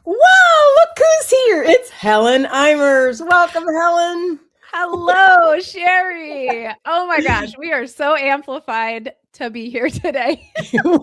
Wow, look who's here. It's Helen Eimers. Welcome, Helen. Hello, Sherri. Oh my gosh, we are so amplified to be here today.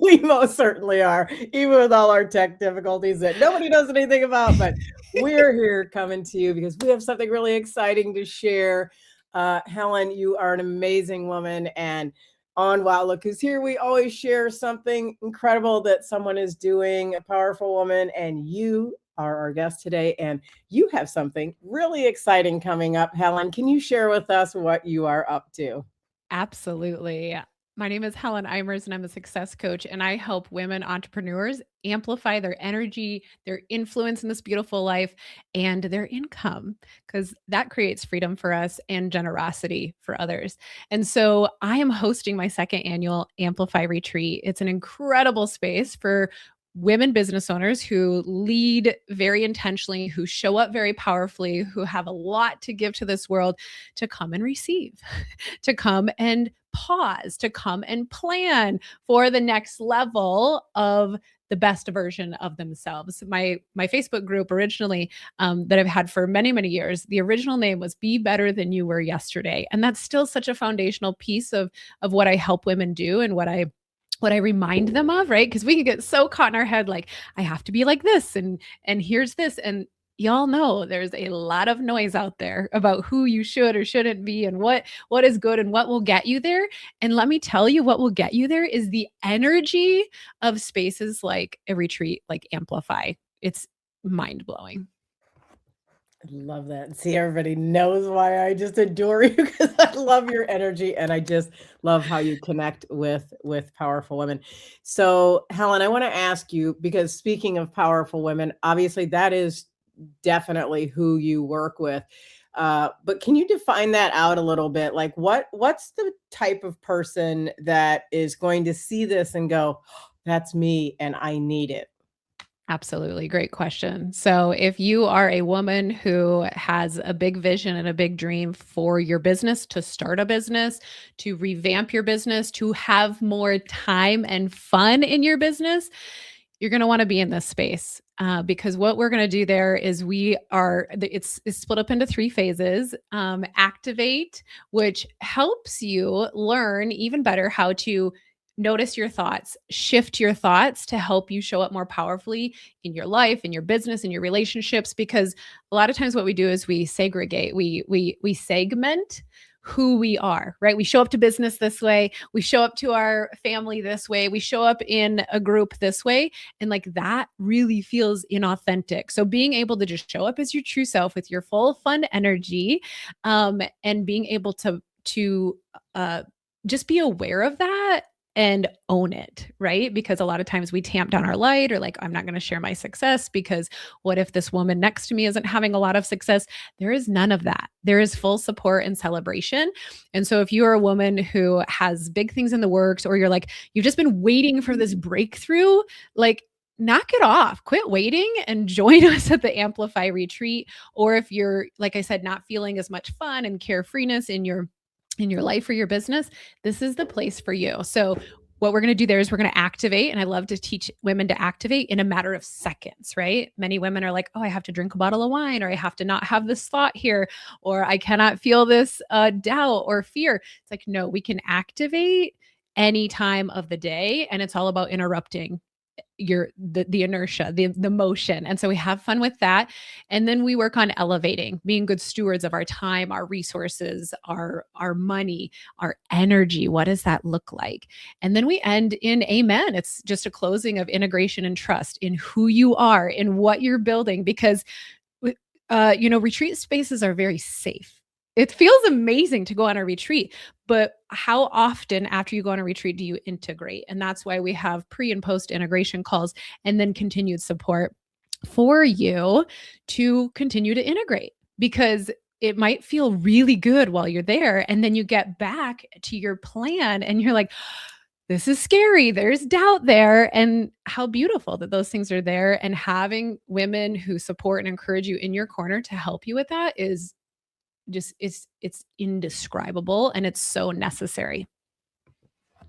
We most certainly are, even with all our tech difficulties that nobody knows anything about. But we're here coming to you because we have something really exciting to share. Helen, you are an amazing woman. And on Wow, Look Who's Here, we always share something incredible that someone is doing, a powerful woman. And you are our guest today. And you have something really exciting coming up. Helen, can you share with us what you are up to? Absolutely. My name is Helen Eimers, and I'm a success coach, and I help women entrepreneurs amplify their energy, their influence in this beautiful life, and their income, because that creates freedom for us and generosity for others. And so I am hosting my second annual Amplify Retreat. It's an incredible space for women business owners who lead very intentionally, who show up very powerfully, who have a lot to give to this world, to come and receive, to come and pause, to come and plan for the next level of the best version of themselves. My Facebook group originally, that I've had for many years, the original name was Be Better Than You Were Yesterday, and that's still such a foundational piece of what I help women do and what I remind them of, right? Because we can get so caught in our head, like, I have to be like this, and here's this. And y'all know there's a lot of noise out there about who you should or shouldn't be and what is good and what will get you there. And let me tell you, what will get you there is the energy of spaces like a retreat, like Amplify. It's mind blowing. I love that. See, everybody knows why I just adore you because I love your energy and I just love how you connect with powerful women. So, Helen, I want to ask you because speaking of powerful women, obviously that is definitely who you work with. But can you define that out a little bit? Like what's the type of person that is going to see this and go, "Oh, that's me and I need it." Absolutely. Great question. So, if you are a woman who has a big vision and a big dream for your business, to start a business, to revamp your business, to have more time and fun in your business, you're going to want to be in this space, because what we're going to do there is it's split up into three phases. Activate, which helps you learn even better how to notice your thoughts, shift your thoughts to help you show up more powerfully in your life, in your business, in your relationships. Because a lot of times what we do is we segregate, we segment who we are, right? We show up to business this way, we show up to our family this way, we show up in a group this way, and like that really feels inauthentic. So being able to just show up as your true self with your full fun energy, and being able to uh, just be aware of that and own it, right? Because a lot of times we tamp down our light, or like, I'm not going to share my success because what if this woman next to me isn't having a lot of success? There is none of that. There is full support and celebration. And so if you are a woman who has big things in the works, or you're like, you've just been waiting for this breakthrough, like, knock it off, quit waiting and join us at the Amplify Retreat. Or if you're, like I said, not feeling as much fun and carefreeness in your life or your business, this is the place for you. So what we're going to do there is we're going to activate. And I love to teach women to activate in a matter of seconds, right? Many women are like, oh, I have to drink a bottle of wine, or I have to not have this thought here, or I cannot feel this doubt or fear. It's like, no, we can activate any time of the day. And it's all about interrupting the inertia, the motion. And so we have fun with that. And then we work on elevating, being good stewards of our time, our resources, our money, our energy. What does that look like? And then we end in amen. It's just a closing of integration and trust in who you are, in what you're building, because retreat spaces are very safe. It feels amazing to go on a retreat, but how often after you go on a retreat do you integrate? And that's why we have pre and post integration calls, and then continued support for you to continue to integrate, because it might feel really good while you're there. And then you get back to your plan and you're like, this is scary. There's doubt there. And how beautiful that those things are there. And having women who support and encourage you in your corner to help you with that is just, it's indescribable, and it's so necessary.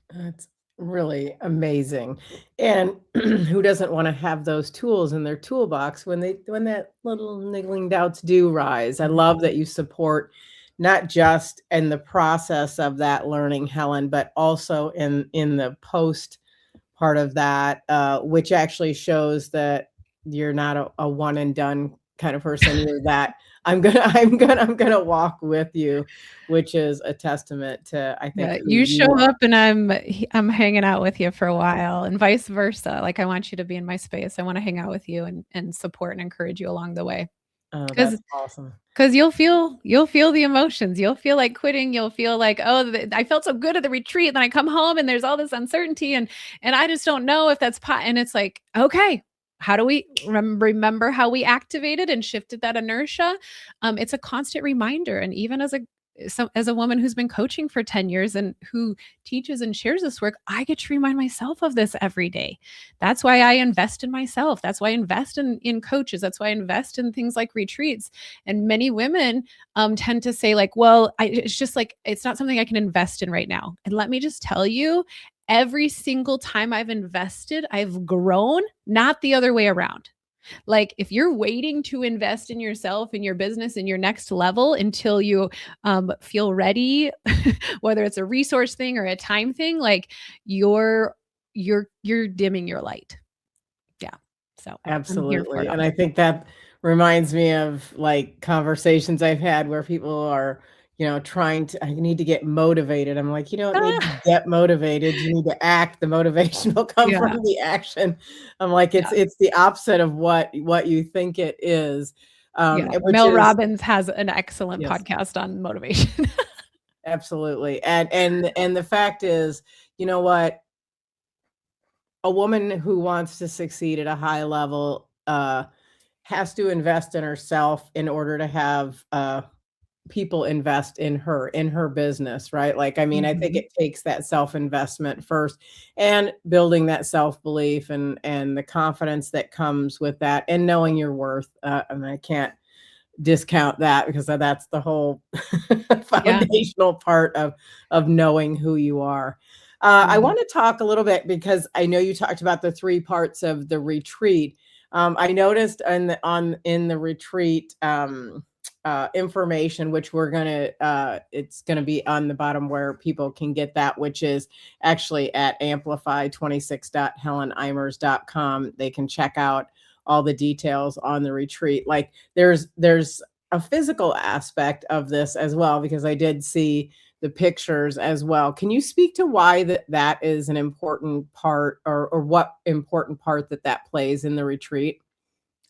That's Really amazing. And who doesn't want to have those tools in their toolbox when that little niggling doubts do rise? I love Mhm. that you support not just in the process of that learning, Helen, but also in the post part of that, which actually shows that you're not a one and done kind of person. You're that I'm gonna walk with you, which is a testament to I think Yeah, who you show you are. up and I'm hanging out with you for a while and vice versa. Like I want you to be in my space. I want to hang out with you and support and encourage you along the way. Oh, Cuz that's awesome. cuz you'll feel the emotions. You'll feel like quitting. You'll feel like, "Oh, I felt so good at the retreat, then I come home and there's all this uncertainty and I just don't know if that's pot." And it's like, "Okay, how do we remember how we activated and shifted that inertia?" It's a constant reminder, and even as a woman who's been coaching for 10 years and who teaches and shares this work, I get to remind myself of this every day. That's why I invest in myself. That's why I invest in coaches. That's why I invest in things like retreats. And many women tend to say, like, well, it's just like, it's not something I can invest in right now. And let me just tell you, every single time I've invested, I've grown, not the other way around. Like if you're waiting to invest in yourself, in your business, in your next level until you feel ready, whether it's a resource thing or a time thing, like you're you're dimming your light. Yeah. So I'm here for it Absolutely, all. and I think that reminds me of, like, conversations I've had where people are, trying to I need to get motivated. I'm like, "You don't need to Ah, get motivated, you need to act. The motivation will come from yeah, the action." I'm like, yeah, it's the opposite of what you think it is, yeah. and which Mel is Robbins has an excellent yes, podcast on motivation. absolutely, and the fact is, you know what? A woman who wants to succeed at a high level, has to invest in herself in order to have, people invest in her business, right? Like, I mean, I think Mhm. it takes that self-investment first and building that self-belief and the confidence that comes with that and knowing your worth, and I can't discount that because that's the whole Yeah. foundational part of knowing who you are. I Mhm. want to talk a little bit because I know you talked about the three parts of the retreat. I noticed in the retreat information, which it's gonna be on the bottom where people can get that, which is actually at amplify26.heleneimers.com. They can check out all the details on the retreat. Like there's a physical aspect of this as well because I did see the pictures as well. Can you speak to why that is an important part or what important part that plays in the retreat?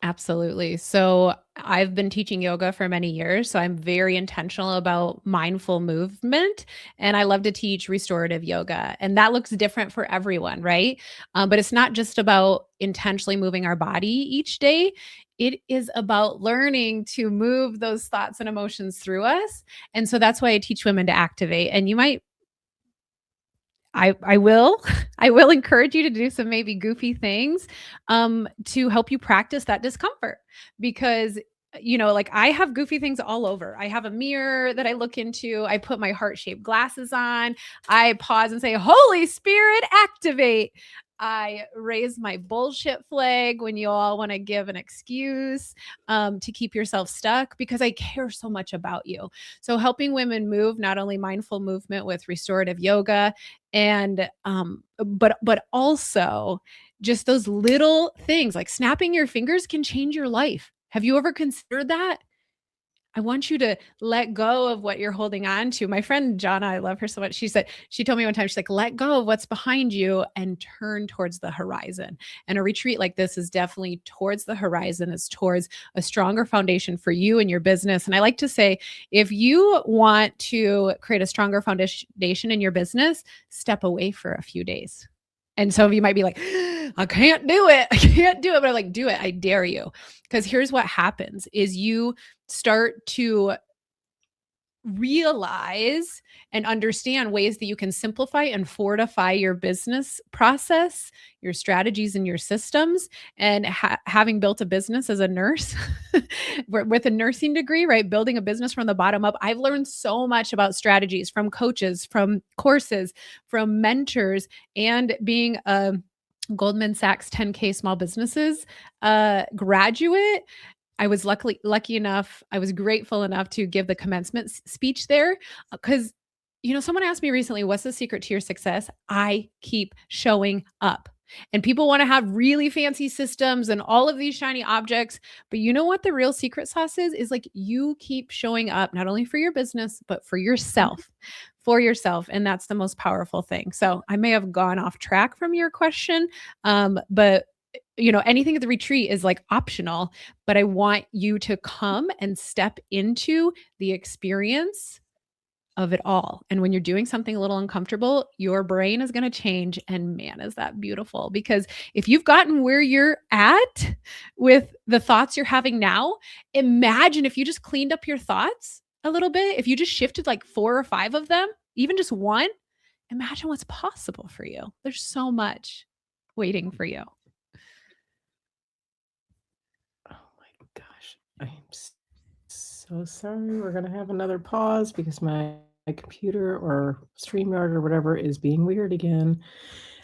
Absolutely. So I've been teaching yoga for many years. So I'm very intentional about mindful movement. And I love to teach restorative yoga. And that looks different for everyone, right? But it's not just about intentionally moving our body each day. It is about learning to move those thoughts and emotions through us. And so that's why I teach women to activate. And you might I will I will encourage you to do some maybe goofy things, to help you practice that discomfort because, like, I have goofy things all over. I have a mirror that I look into, I put my heart-shaped glasses on, I pause and say, "Holy Spirit, activate." I raise my bullshit flag when you all wanna give an excuse, to keep yourself stuck because I care so much about you. So helping women move, not only mindful movement with restorative yoga, and but also just those little things like snapping your fingers can change your life. Have you ever considered that? I want you to let go of what you're holding on to. My friend Jana, I love her so much. She told me one time, she's like, let go of what's behind you and turn towards the horizon. And a retreat like this is definitely towards the horizon. It's towards a stronger foundation for you and your business. And I like to say, if you want to create a stronger foundation in your business, step away for a few days. And some of you might be like, I can't do it. I can't do it. But I'm like, do it. I dare you. Because here's what happens is you start to realize and understand ways that you can simplify and fortify your business process, your strategies, and your systems. And having built a business as a nurse with a nursing degree, right? Building a business from the bottom up, I've learned so much about strategies from coaches, from courses, from mentors, and being a Goldman Sachs 10K small businesses graduate. I was lucky enough, I was grateful enough to give the commencement speech there, because someone asked me recently, what's the secret to your success? I keep showing up. And people want to have really fancy systems and all of these shiny objects. But you know what the real secret sauce is? Is like you keep showing up, not only for your business, but for yourself. And that's the most powerful thing. So I may have gone off track from your question, but anything at the retreat is like optional, but I want you to come and step into the experience of it all. And when you're doing something a little uncomfortable, your brain is going to change. And man, is that beautiful. Because if you've gotten where you're at with the thoughts you're having now, imagine if you just cleaned up your thoughts a little bit, if you just shifted like 4 or 5 of them, even just one, imagine what's possible for you. There's so much waiting for you. Oh my gosh. I'm so sorry. We're going to have another pause because my computer or StreamYard or whatever is being weird again.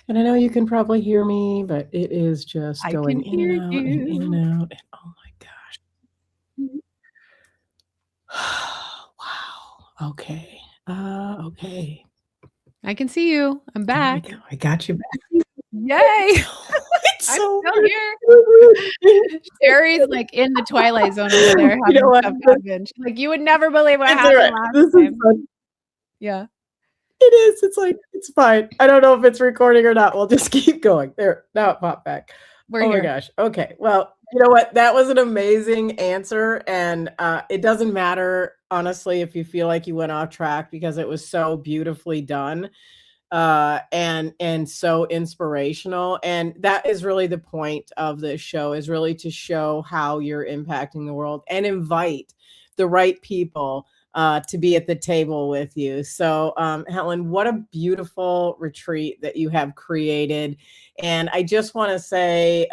And I know you can probably hear me, but it is just going in and out and in and out. And oh my gosh. Wow. Okay. Okay. I can see you. I'm back. There we go. I got you back. Yay. It's so I'm still here. Sherri's like in the twilight zone over there having stuff happen. She's like, you would never believe what happened last time. Yeah. It is. It's like, it's fine. I don't know if it's recording or not. We'll just keep going. There. Now it popped back. We're here. My gosh. Okay. Well, you know what? That was an amazing answer. And it doesn't matter, honestly, if you feel like you went off track, because it was so beautifully done. And so inspirational. And that is really the point of this show, is really to show how you're impacting the world and invite the right people to be at the table with you. So, Helen, what a beautiful retreat that you have created. And I just want to say,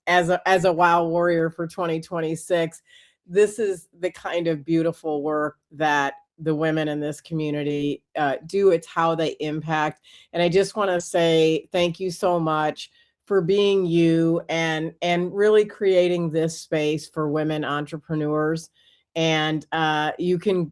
as a WOW warrior for 2026, this is the kind of beautiful work that the women in this community do. It's how they impact. And I just want to say thank you so much for being you and really creating this space for women entrepreneurs. And you can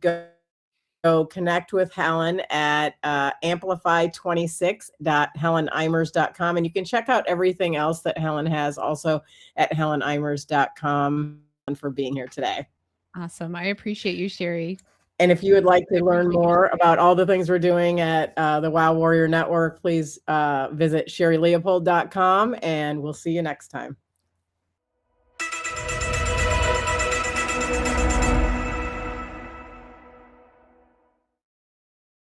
go connect with Helen at amplify26.heleneimers.com. And you can check out everything else that Helen has also at heleneimers.com. For being here today. Awesome. I appreciate you, Sherri. And if you would like to learn more about all the things we're doing at the WOW Warrior Network, please visit sherrileopold.com, and we'll see you next time.